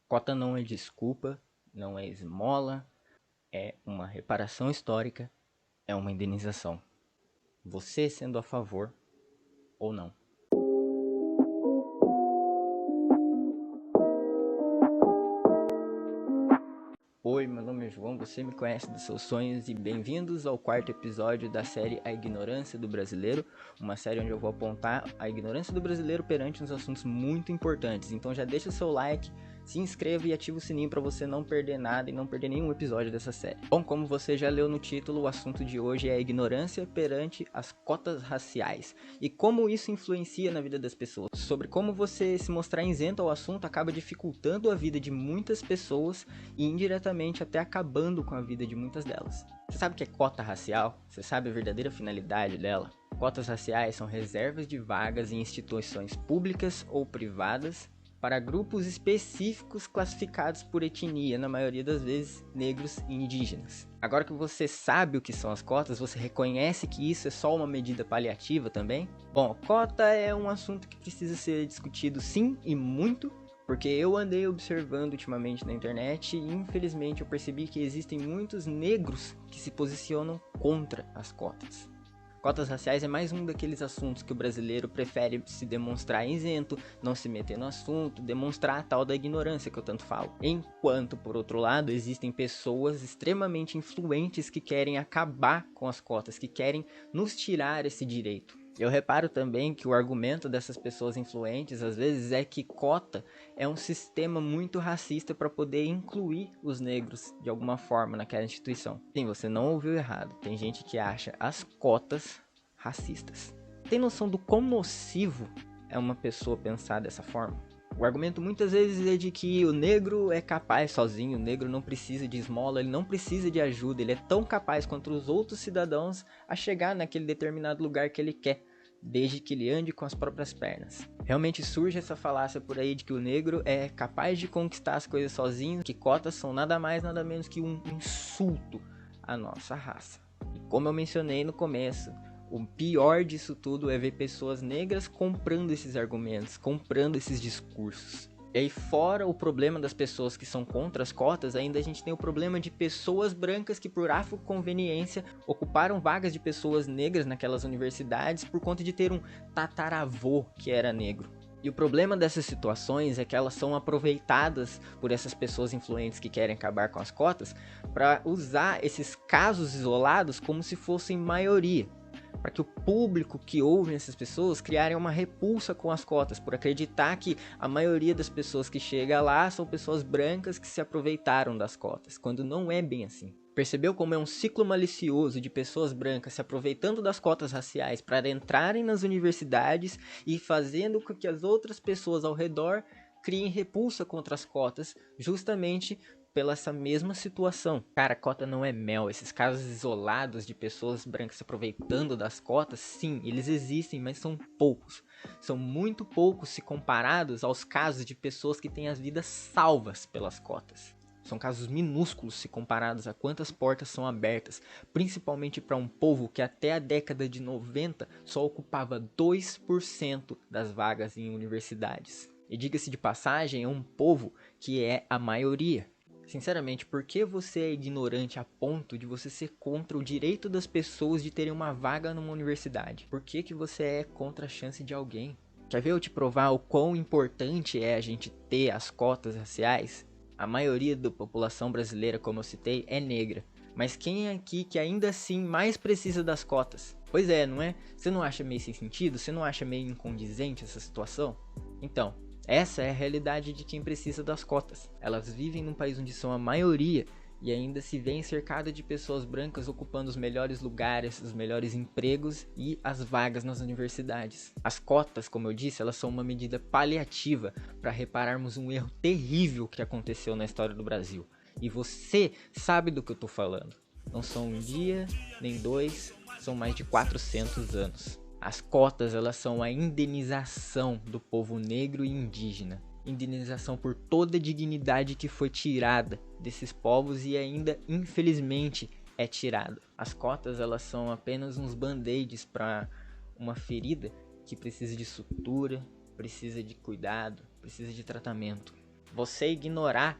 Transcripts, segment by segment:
Cota não é desculpa, não é esmola, é uma reparação histórica, é uma indenização. Você sendo a favor ou não. Oi, meu nome é João, você me conhece dos seus sonhos e bem-vindos ao quarto episódio da série A Ignorância do Brasileiro, uma série onde eu vou apontar a ignorância do brasileiro perante uns assuntos muito importantes. Então já deixa o seu like, se inscreva e ativa o sininho para você não perder nada e não perder nenhum episódio dessa série. Bom, como você já leu no título, o assunto de hoje é a ignorância perante as cotas raciais e como isso influencia na vida das pessoas. Sobre como você se mostrar isento ao assunto acaba dificultando a vida de muitas pessoas e indiretamente até acabando com a vida de muitas delas. Você sabe o que é cota racial? Você sabe a verdadeira finalidade dela? Cotas raciais são reservas de vagas em instituições públicas ou privadas para grupos específicos classificados por etnia, na maioria das vezes negros e indígenas. Agora que você sabe o que são as cotas, você reconhece que isso é só uma medida paliativa também? Bom, cota é um assunto que precisa ser discutido sim e muito, porque eu andei observando ultimamente na internet e infelizmente eu percebi que existem muitos negros que se posicionam contra as cotas. Cotas raciais é mais um daqueles assuntos que o brasileiro prefere se demonstrar isento, não se meter no assunto, demonstrar a tal da ignorância que eu tanto falo. Enquanto, por outro lado, existem pessoas extremamente influentes que querem acabar com as cotas, que querem nos tirar esse direito. Eu reparo também que o argumento dessas pessoas influentes às vezes é que cota é um sistema muito racista para poder incluir os negros de alguma forma naquela instituição. Sim, você não ouviu errado. Tem gente que acha as cotas racistas. Tem noção do quão nocivo é uma pessoa pensar dessa forma? O argumento muitas vezes é de que o negro é capaz sozinho, o negro não precisa de esmola, ele não precisa de ajuda, ele é tão capaz quanto os outros cidadãos a chegar naquele determinado lugar que ele quer, desde que ele ande com as próprias pernas. Realmente surge essa falácia por aí de que o negro é capaz de conquistar as coisas sozinho, que cotas são nada mais nada menos que um insulto à nossa raça. E como eu mencionei no começo, o pior disso tudo é ver pessoas negras comprando esses argumentos, comprando esses discursos. E aí, fora o problema das pessoas que são contra as cotas, ainda a gente tem o problema de pessoas brancas que por afroconveniência ocuparam vagas de pessoas negras naquelas universidades por conta de ter um tataravô que era negro. E o problema dessas situações é que elas são aproveitadas por essas pessoas influentes que querem acabar com as cotas para usar esses casos isolados como se fossem maioria, para que o público que ouve essas pessoas criarem uma repulsa com as cotas, por acreditar que a maioria das pessoas que chega lá são pessoas brancas que se aproveitaram das cotas, quando não é bem assim. Percebeu como é um ciclo malicioso de pessoas brancas se aproveitando das cotas raciais para entrarem nas universidades e fazendo com que as outras pessoas ao redor criem repulsa contra as cotas, justamente pela essa mesma situação. Cara, cota não é mel. Esses casos isolados de pessoas brancas se aproveitando das cotas, sim, eles existem, mas são poucos. São muito poucos se comparados aos casos de pessoas que têm as vidas salvas pelas cotas. São casos minúsculos se comparados a quantas portas são abertas, principalmente para um povo que até a década de 90 só ocupava 2% das vagas em universidades. E diga-se de passagem, é um povo que é a maioria. Sinceramente, por que você é ignorante a ponto de você ser contra o direito das pessoas de terem uma vaga numa universidade? Por que você é contra a chance de alguém? Quer ver eu te provar o quão importante é a gente ter as cotas raciais? A maioria da população brasileira, como eu citei, é negra. Mas quem é aqui que ainda assim mais precisa das cotas? Pois é, não é? Você não acha meio sem sentido? Você não acha meio incondizente essa situação? Então, essa é a realidade de quem precisa das cotas. Elas vivem num país onde são a maioria e ainda se veem cercada de pessoas brancas ocupando os melhores lugares, os melhores empregos e as vagas nas universidades. As cotas, como eu disse, elas são uma medida paliativa para repararmos um erro terrível que aconteceu na história do Brasil. E você sabe do que eu estou falando. Não são um dia, nem dois, são mais de 400 anos. As cotas, elas são a indenização do povo negro e indígena. Indenização por toda a dignidade que foi tirada desses povos e ainda, infelizmente, é tirada. As cotas, elas são apenas uns band-aids para uma ferida que precisa de sutura, precisa de cuidado, precisa de tratamento. Você ignorar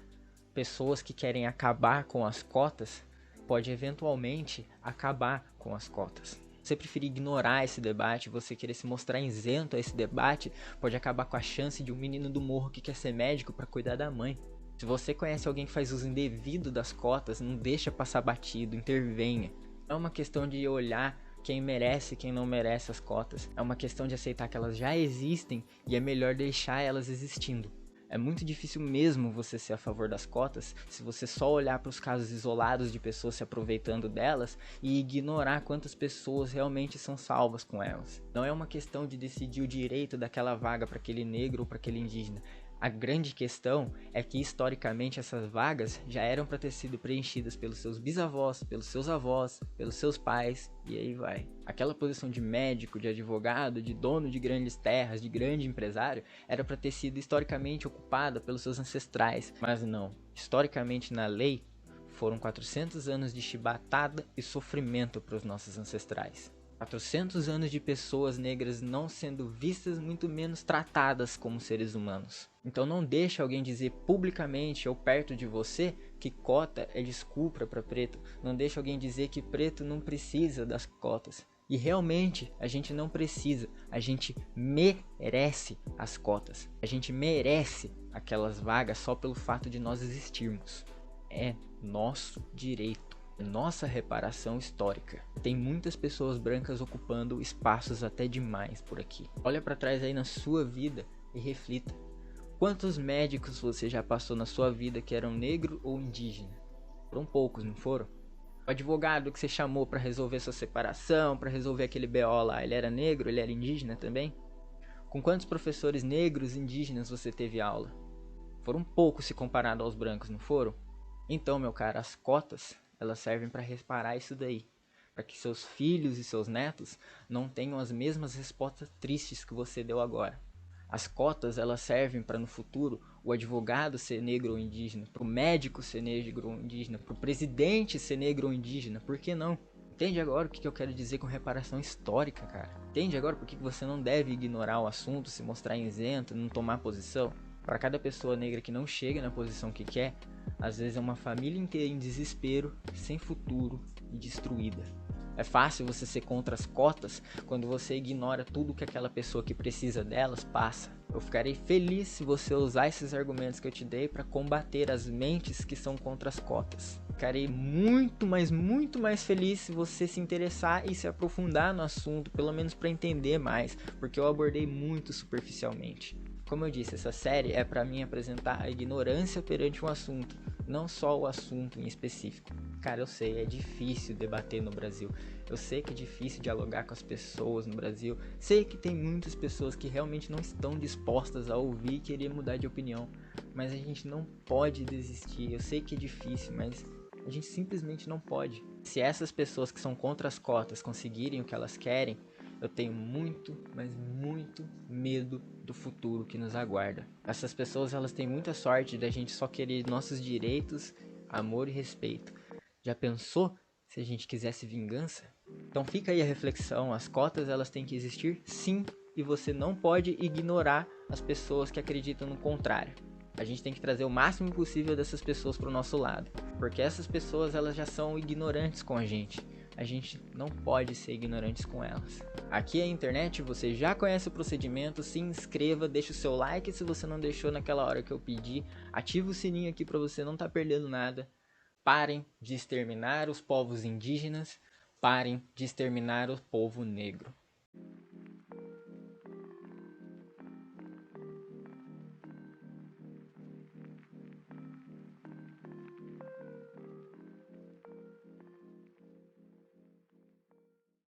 pessoas que querem acabar com as cotas pode eventualmente acabar com as cotas. Você preferir ignorar esse debate, você querer se mostrar isento a esse debate, pode acabar com a chance de um menino do morro que quer ser médico para cuidar da mãe. Se você conhece alguém que faz uso indevido das cotas, não deixa passar batido, intervenha. É uma questão de olhar quem merece e quem não merece as cotas. É uma questão de aceitar que elas já existem e é melhor deixar elas existindo. É muito difícil mesmo você ser a favor das cotas se você só olhar para os casos isolados de pessoas se aproveitando delas e ignorar quantas pessoas realmente são salvas com elas. Não é uma questão de decidir o direito daquela vaga para aquele negro ou para aquele indígena. A grande questão é que historicamente essas vagas já eram para ter sido preenchidas pelos seus bisavós, pelos seus avós, pelos seus pais e aí vai. Aquela posição de médico, de advogado, de dono de grandes terras, de grande empresário, era para ter sido historicamente ocupada pelos seus ancestrais, mas não. Historicamente na lei, foram 400 anos de chibatada e sofrimento para os nossos ancestrais. 400 anos de pessoas negras não sendo vistas, muito menos tratadas como seres humanos. Então não deixe alguém dizer publicamente ou perto de você que cota é desculpa para preto. Não deixe alguém dizer que preto não precisa das cotas. E realmente a gente não precisa, a gente merece as cotas. A gente merece aquelas vagas só pelo fato de nós existirmos. É nosso direito. Nossa reparação histórica. Tem muitas pessoas brancas ocupando espaços até demais por aqui. Olha para trás aí na sua vida e reflita. Quantos médicos você já passou na sua vida que eram negro ou indígena? Foram poucos, não foram? O advogado que você chamou para resolver sua separação, para resolver aquele BO lá, ele era negro, ele era indígena também? Com quantos professores negros e indígenas você teve aula? Foram poucos se comparado aos brancos, não foram? Então, meu cara, as cotas elas servem para reparar isso daí, para que seus filhos e seus netos não tenham as mesmas respostas tristes que você deu agora. As cotas elas servem para no futuro o advogado ser negro ou indígena, para o médico ser negro ou indígena, para o presidente ser negro ou indígena, por que não? Entende agora o que eu quero dizer com reparação histórica, cara? Entende agora por que você não deve ignorar o assunto, se mostrar isento, não tomar posição? Para cada pessoa negra que não chega na posição que quer, às vezes é uma família inteira em desespero, sem futuro e destruída. É fácil você ser contra as cotas quando você ignora tudo que aquela pessoa que precisa delas passa. Eu ficarei feliz se você usar esses argumentos que eu te dei para combater as mentes que são contra as cotas. Ficarei muito mais feliz se você se interessar e se aprofundar no assunto, pelo menos para entender mais, porque eu abordei muito superficialmente. Como eu disse, essa série é para mim apresentar a ignorância perante um assunto, não só o assunto em específico. Cara, eu sei, é difícil debater no Brasil. Eu sei que é difícil dialogar com as pessoas no Brasil. Sei que tem muitas pessoas que realmente não estão dispostas a ouvir e querer mudar de opinião. Mas a gente não pode desistir. Eu sei que é difícil, mas a gente simplesmente não pode. Se essas pessoas que são contra as cotas conseguirem o que elas querem, eu tenho muito, mas muito medo do futuro que nos aguarda. Essas pessoas elas têm muita sorte da gente só querer nossos direitos, amor e respeito. Já pensou se a gente quisesse vingança? Então fica aí a reflexão, as cotas elas têm que existir sim, e você não pode ignorar as pessoas que acreditam no contrário. A gente tem que trazer o máximo possível dessas pessoas para o nosso lado, porque essas pessoas elas já são ignorantes com a gente não pode ser ignorantes com elas. Aqui é a internet, você já conhece o procedimento, se inscreva, deixa o seu like se você não deixou naquela hora que eu pedi, ativa o sininho aqui para você não estar perdendo nada. Parem de exterminar os povos indígenas, parem de exterminar o povo negro.